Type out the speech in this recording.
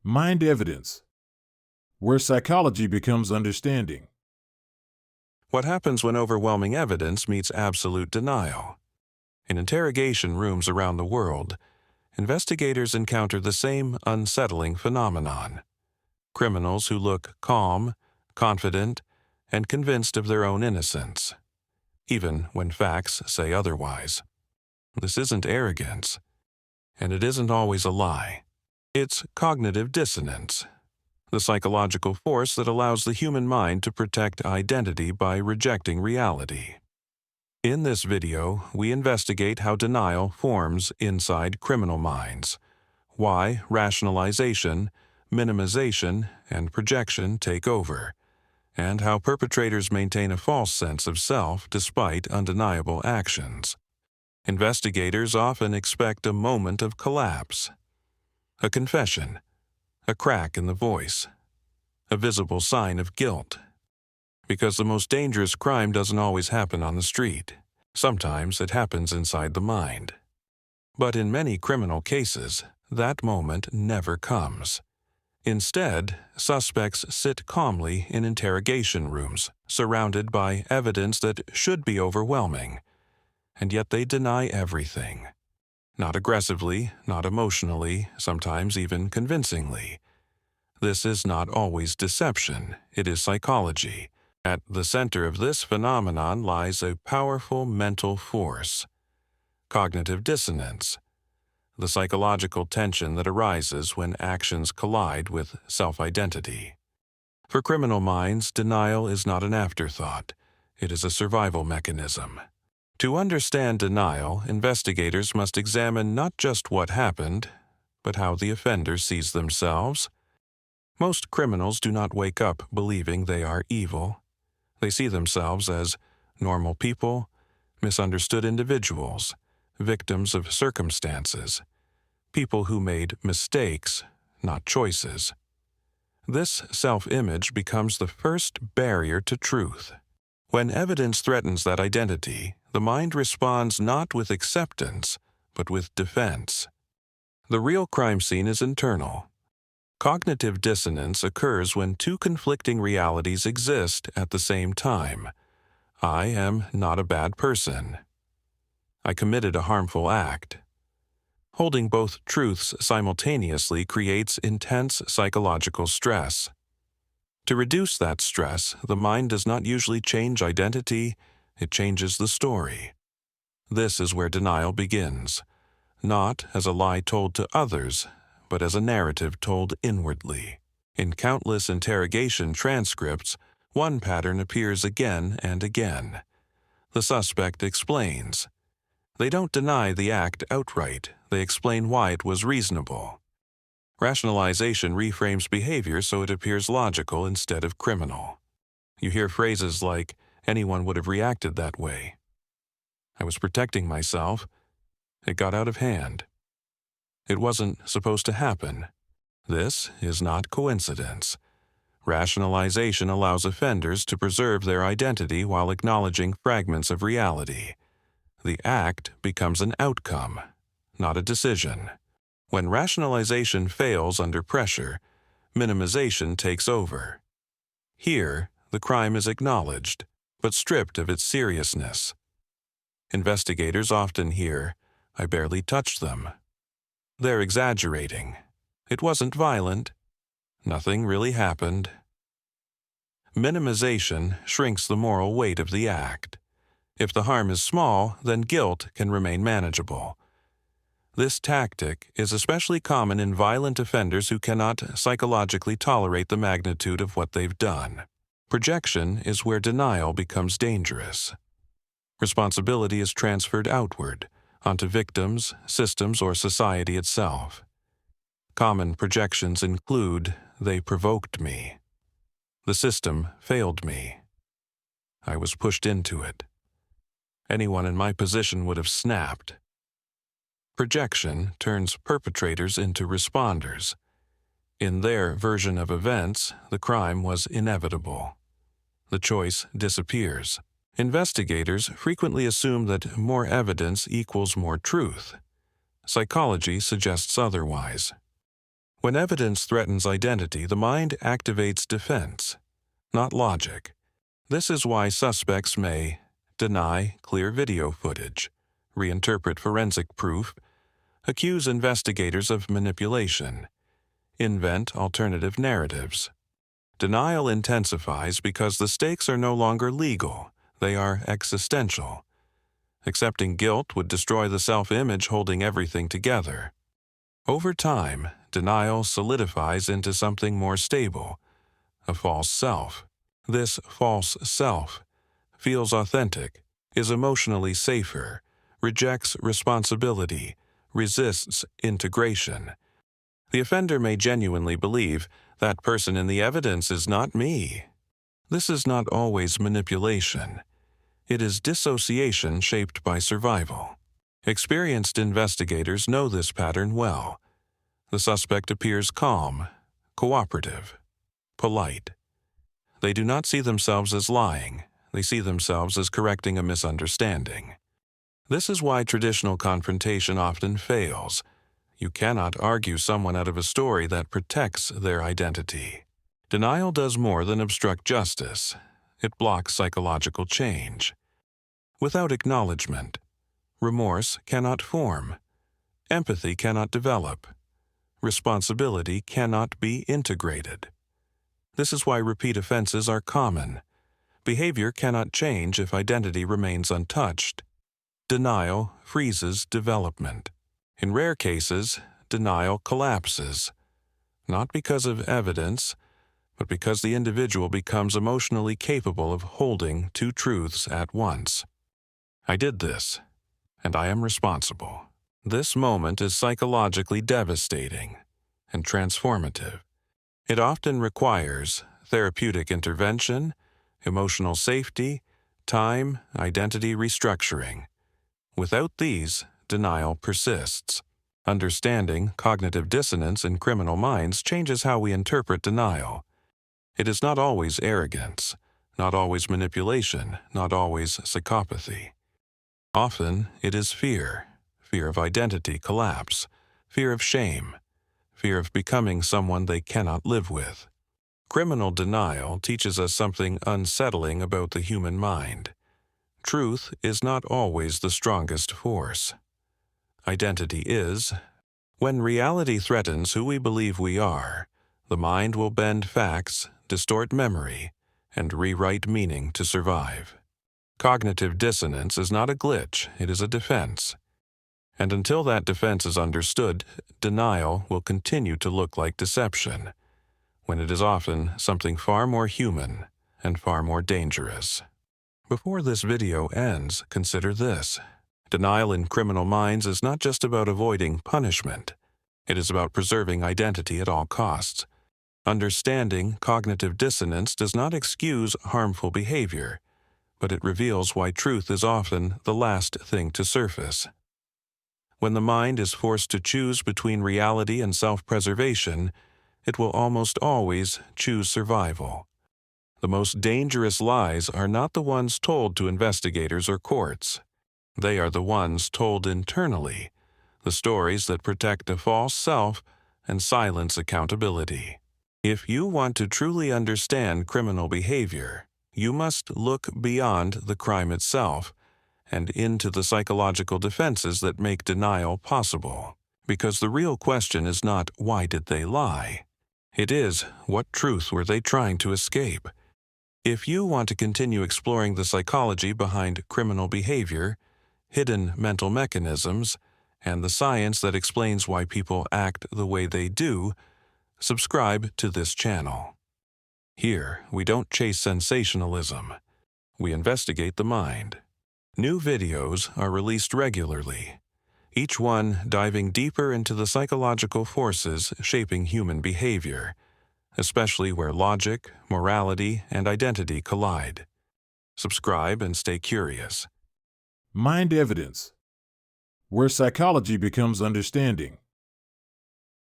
Mind evidence, where psychology becomes understanding. What happens when overwhelming evidence meets absolute denial? In interrogation rooms around the world, investigators encounter the same unsettling phenomenon. Criminals who look calm, confident, and convinced of their own innocence, even when facts say otherwise. This isn't arrogance, and it isn't always a lie. It's cognitive dissonance, the psychological force that allows the human mind to protect identity by rejecting reality. In this video, we investigate how denial forms inside criminal minds, why rationalization, minimization, and projection take over, and how perpetrators maintain a false sense of self despite undeniable actions. Investigators often expect a moment of collapse, a confession, a crack in the voice, a visible sign of guilt. Because the most dangerous crime doesn't always happen on the street. Sometimes it happens inside the mind. But in many criminal cases, that moment never comes. Instead, suspects sit calmly in interrogation rooms, surrounded by evidence that should be overwhelming, and yet they deny everything. Not aggressively, not emotionally, sometimes even convincingly. This is not always deception, it is psychology. At the center of this phenomenon lies a powerful mental force, cognitive dissonance, the psychological tension that arises when actions collide with self-identity. For criminal minds, denial is not an afterthought, it is a survival mechanism. To understand denial, investigators must examine not just what happened, but how the offender sees themselves. Most criminals do not wake up believing they are evil. They see themselves as normal people, misunderstood individuals, victims of circumstances, people who made mistakes, not choices. This self-image becomes the first barrier to truth. When evidence threatens that identity, the mind responds not with acceptance, but with defense. The real crime scene is internal. Cognitive dissonance occurs when two conflicting realities exist at the same time. I am not a bad person. I committed a harmful act. Holding both truths simultaneously creates intense psychological stress. To reduce that stress, the mind does not usually change identity, it changes the story. This is where denial begins, not as a lie told to others, but as a narrative told inwardly. In countless interrogation transcripts, one pattern appears again and again. The suspect explains. They don't deny the act outright, they explain why it was reasonable. Rationalization reframes behavior so it appears logical instead of criminal. You hear phrases like, anyone would have reacted that way. I was protecting myself. It got out of hand. It wasn't supposed to happen. This is not coincidence. Rationalization allows offenders to preserve their identity while acknowledging fragments of reality. The act becomes an outcome, not a decision. When rationalization fails under pressure, minimization takes over. Here, the crime is acknowledged, but stripped of its seriousness. Investigators often hear, I barely touched them. They're exaggerating. It wasn't violent. Nothing really happened. Minimization shrinks the moral weight of the act. If the harm is small, then guilt can remain manageable. This tactic is especially common in violent offenders who cannot psychologically tolerate the magnitude of what they've done. Projection is where denial becomes dangerous. Responsibility is transferred outward, onto victims, systems, or society itself. Common projections include, they provoked me. The system failed me. I was pushed into it. Anyone in my position would have snapped. Projection turns perpetrators into responders. In their version of events, the crime was inevitable. The choice disappears. Investigators frequently assume that more evidence equals more truth. Psychology suggests otherwise. When evidence threatens identity, the mind activates defense, not logic. This is why suspects may deny clear video footage, reinterpret forensic proof, accuse investigators of manipulation, invent alternative narratives. Denial intensifies because the stakes are no longer legal, they are existential. Accepting guilt would destroy the self-image holding everything together. Over time, denial solidifies into something more stable, a false self. This false self feels authentic, is emotionally safer, rejects responsibility, resists integration. The offender may genuinely believe that person in the evidence is not me. This is not always manipulation. It is dissociation shaped by survival. Experienced investigators know this pattern well. The suspect appears calm, cooperative, polite. They do not see themselves as lying. They see themselves as correcting a misunderstanding. This is why traditional confrontation often fails. You cannot argue someone out of a story that protects their identity. Denial does more than obstruct justice. It blocks psychological change. Without acknowledgement, remorse cannot form. Empathy cannot develop. Responsibility cannot be integrated. This is why repeat offenses are common. Behavior cannot change if identity remains untouched. Denial freezes development. In rare cases, denial collapses, not because of evidence, but because the individual becomes emotionally capable of holding two truths at once. I did this, and I am responsible. This moment is psychologically devastating and transformative. It often requires therapeutic intervention, emotional safety, time, identity restructuring. Without these, denial persists. Understanding cognitive dissonance in criminal minds changes how we interpret denial. It is not always arrogance, not always manipulation, not always psychopathy. Often it is fear of identity collapse, fear of shame, fear of becoming someone they cannot live with. Criminal denial teaches us something unsettling about the human mind. Truth is not always the strongest force. Identity is. When reality threatens who we believe we are, the mind will bend facts, distort memory, and rewrite meaning to survive. Cognitive dissonance is not a glitch, it is a defense. And until that defense is understood, denial will continue to look like deception, when it is often something far more human and far more dangerous. Before this video ends, consider this. Denial in criminal minds is not just about avoiding punishment. It is about preserving identity at all costs. Understanding cognitive dissonance does not excuse harmful behavior, but it reveals why truth is often the last thing to surface. When the mind is forced to choose between reality and self-preservation, it will almost always choose survival. The most dangerous lies are not the ones told to investigators or courts. They are the ones told internally, the stories that protect a false self and silence accountability. If you want to truly understand criminal behavior, you must look beyond the crime itself and into the psychological defenses that make denial possible. Because the real question is not, why did they lie? It is, what truth were they trying to escape? If you want to continue exploring the psychology behind criminal behavior, hidden mental mechanisms, and the science that explains why people act the way they do, subscribe to this channel. Here, we don't chase sensationalism. We investigate the mind. New videos are released regularly, each one diving deeper into the psychological forces shaping human behavior, especially where logic, morality, and identity collide. Subscribe and stay curious. Mind evidence, where psychology becomes understanding.